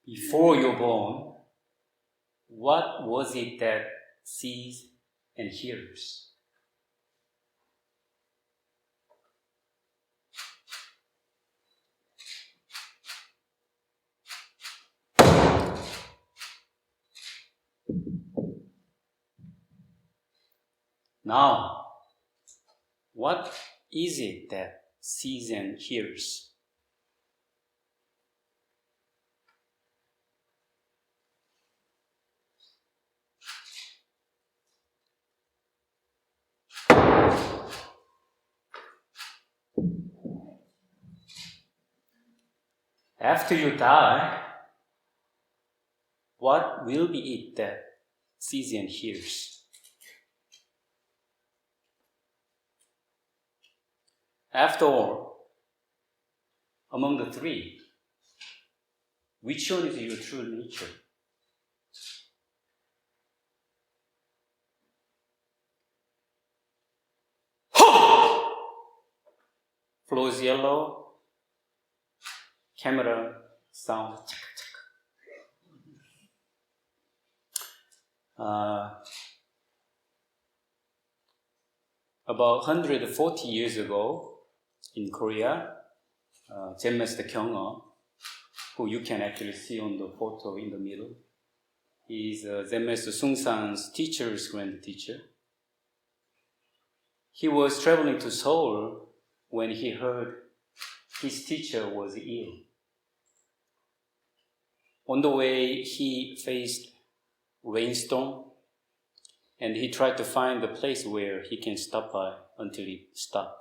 Before you're born, what was it that sees and hears? Now, what is it that sees and hears? After you die, what will be it that sees and hears? After all, among the three, which one is your true nature? Floor is yellow, camera sound. About 140 years ago, in Korea, Zen Master Tan Wol, who you can actually see on the photo in the middle, is Zen Master Sungsan's teacher's grand teacher. He was traveling to Seoul when he heard his teacher was ill. On the way, he faced rainstorm, and he tried to find a place where he can stop by until it stopped.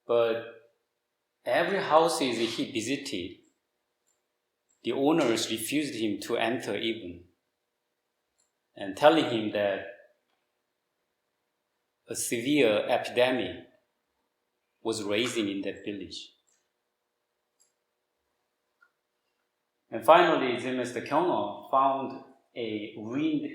But every house he visited, the owners refused him to enter even, and telling him that a severe epidemic was raging in that village. And finally, Zen Master Tan Wol found a ruined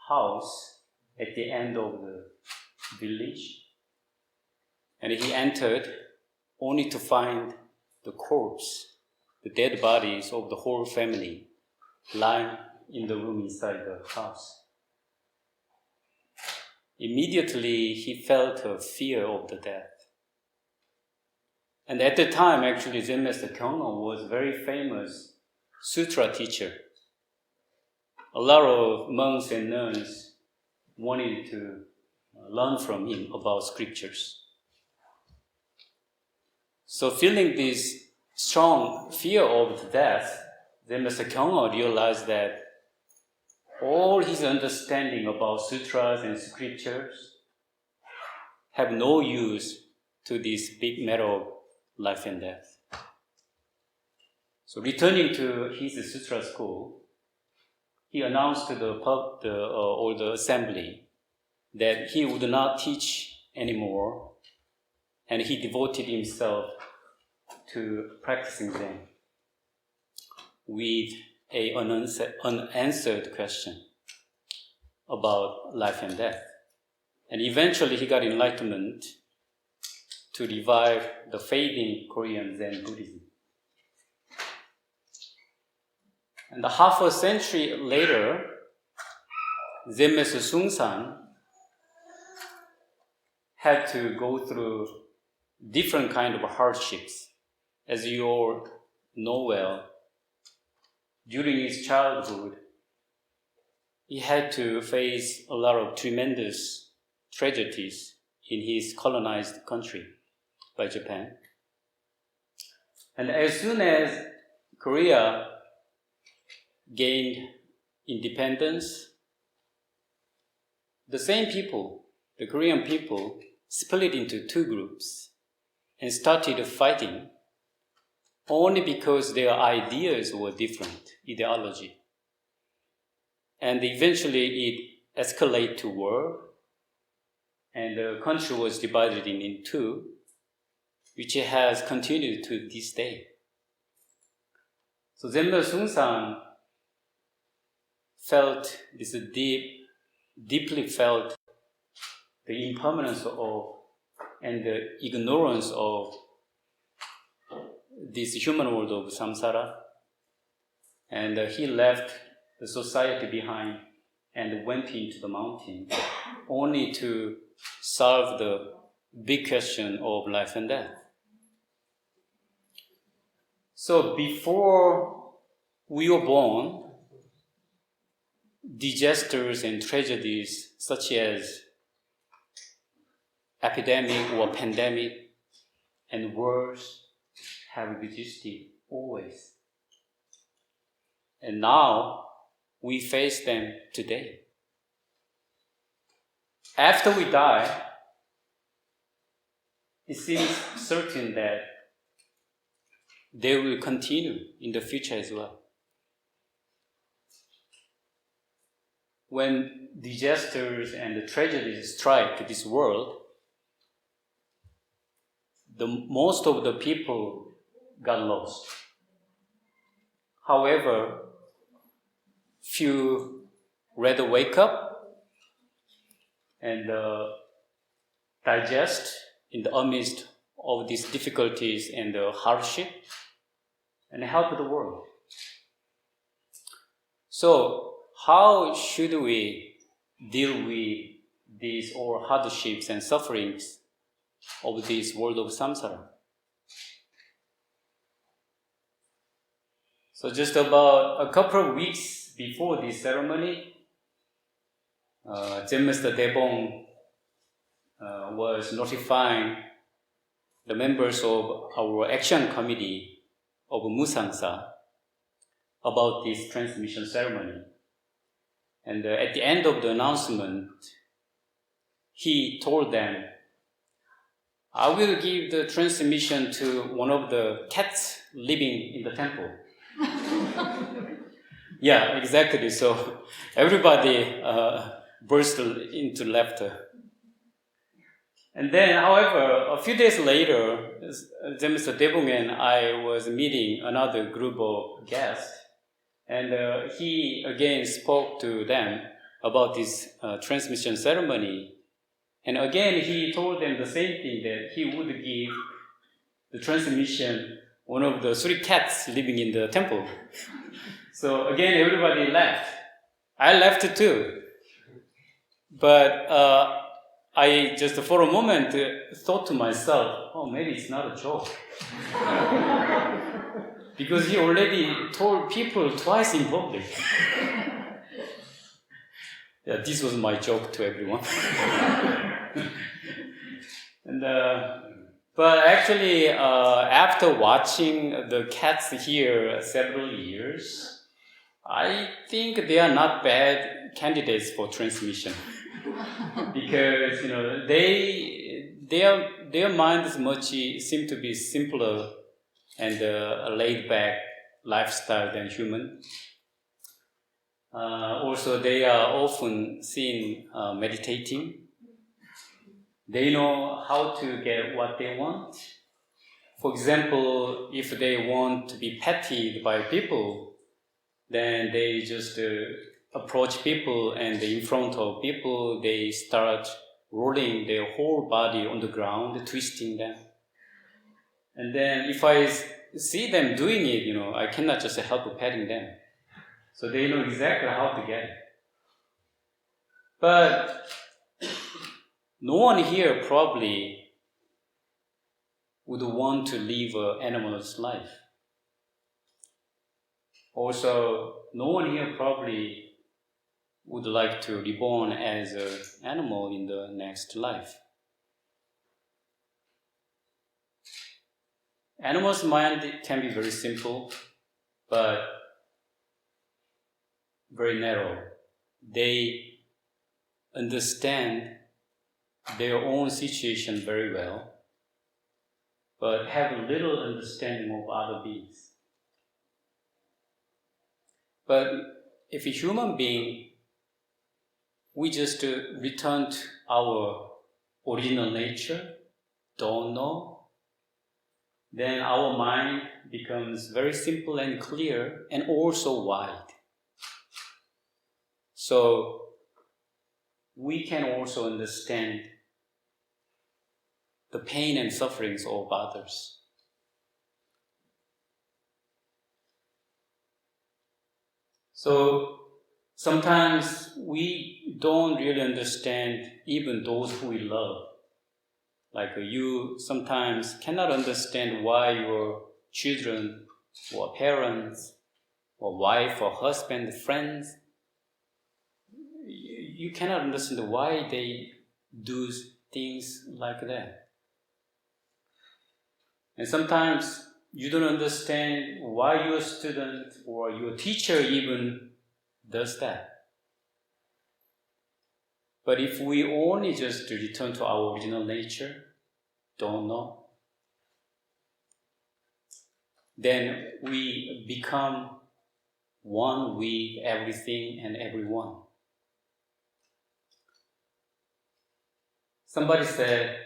house at the end of the village, and he entered only to find the corpse, the dead bodies of the whole family lying in the room inside the house. Immediately, he felt a fear of the death. And at the time, actually, Zen Master Tan Wol was a very famous sutra teacher. A lot of monks and nuns wanted to learn from him about scriptures. So feeling this strong fear of death, Zen Master Tan Wol realized that all his understanding about sutras and scriptures have no use to this big matter of life and death. So returning to his sutra school, he announced to the assembly that he would not teach anymore, and he devoted himself to practicing Zen with an unanswered question about life and death. And eventually he got enlightenment to revive the fading Korean Zen Buddhism. And half a century later, Zen Master Sungsan had to go through different kind of hardships. As you all know well, during his childhood, he had to face a lot of tremendous tragedies in his colonized country by Japan. And as soon as Korea gained independence, the same people, the Korean people, split into two groups and started fighting only because their ideas were different, ideology. And eventually it escalated to war, and the country was divided in two, which has continued to this day. So Zen Master Sungsan felt this deeply felt the impermanence of and the ignorance of this human world of samsara. And he left the society behind and went into the mountain only to solve the big question of life and death. So before we were born, disasters and tragedies such as epidemic or pandemic and wars have existed always. And now we face them today. After we die, it seems certain that they will continue in the future as well. When disasters and tragedies strike this world, most of the people got lost. However, few rather wake up and digest in the midst of these difficulties and hardship and help the world. So, how should we deal with these all hardships and sufferings of this world of samsara? So just about a couple of weeks before this ceremony, Zen Master Tan Wol was notifying the members of our action committee of Musangsa about this transmission ceremony. And at the end of the announcement, he told them, I will give the transmission to one of the cats living in the temple. Yeah, exactly. So everybody burst into laughter. And then, however, a few days later, Zen Master Tan Wol and I was meeting another group of guests, and he again spoke to them about this transmission ceremony. And again, he told them the same thing, that he would give the transmission one of the 3 cats living in the temple. So again, everybody laughed. I laughed too. But I just for a moment thought to myself, oh, maybe it's not a joke. Because he already told people twice in public. Yeah, this was my joke to everyone. And but actually, after watching the cats here several years, I think they are not bad candidates for transmission. Because their minds seem to be simpler and a laid-back lifestyle than human. Also, they are often seen meditating. They know how to get what they want. For example, if they want to be petted by people, then they just approach people, and in front of people, they start rolling their whole body on the ground, twisting them. And then if I see them doing it, I cannot just help petting them. So they know exactly how to get it. But no one here probably would want to live an animal's life. Also, no one here probably would like to be born as an animal in the next life. Animals' mind can be very simple, but very narrow. They understand their own situation very well, but have little understanding of other beings. But if a human being, we just return to our original nature, don't know, then our mind becomes very simple and clear and also wide. So we can also understand the pain and sufferings of others. So sometimes we don't really understand even those who we love. Like you sometimes cannot understand why your children or parents or wife or husband, friends, you cannot understand why they do things like that. And sometimes you don't understand why your student or your teacher even does that. But if we only just return to our original nature, don't know, then we become one with everything and everyone. Somebody said,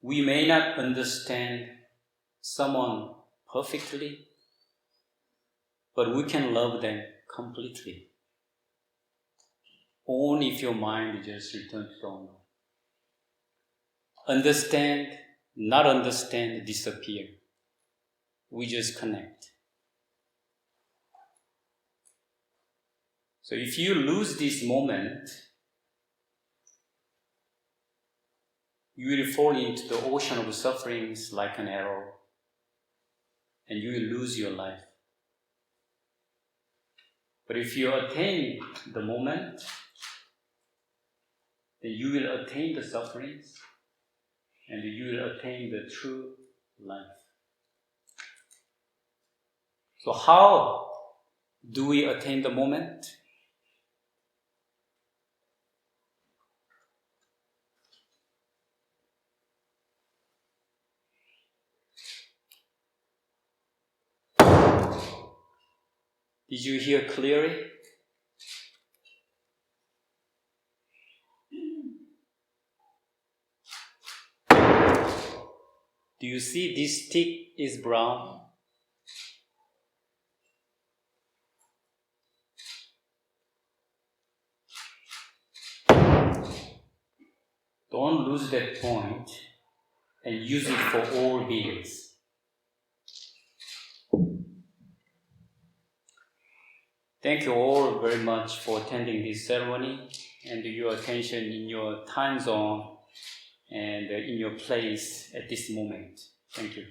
we may not understand someone perfectly, but we can love them completely. Only if your mind just returns to don't know. Understand, not understand, disappear. We just connect. So if you lose this moment, you will fall into the ocean of sufferings like an arrow, and you will lose your life. But if you attain the moment, then you will attain the sufferings, and you will attain the true life. So how do we attain the moment? Did you hear clearly? Do you see this stick is brown? Don't lose that point and use it for all beings. Thank you all very much for attending this ceremony and your attention in your time zone and in your place at this moment. Thank you.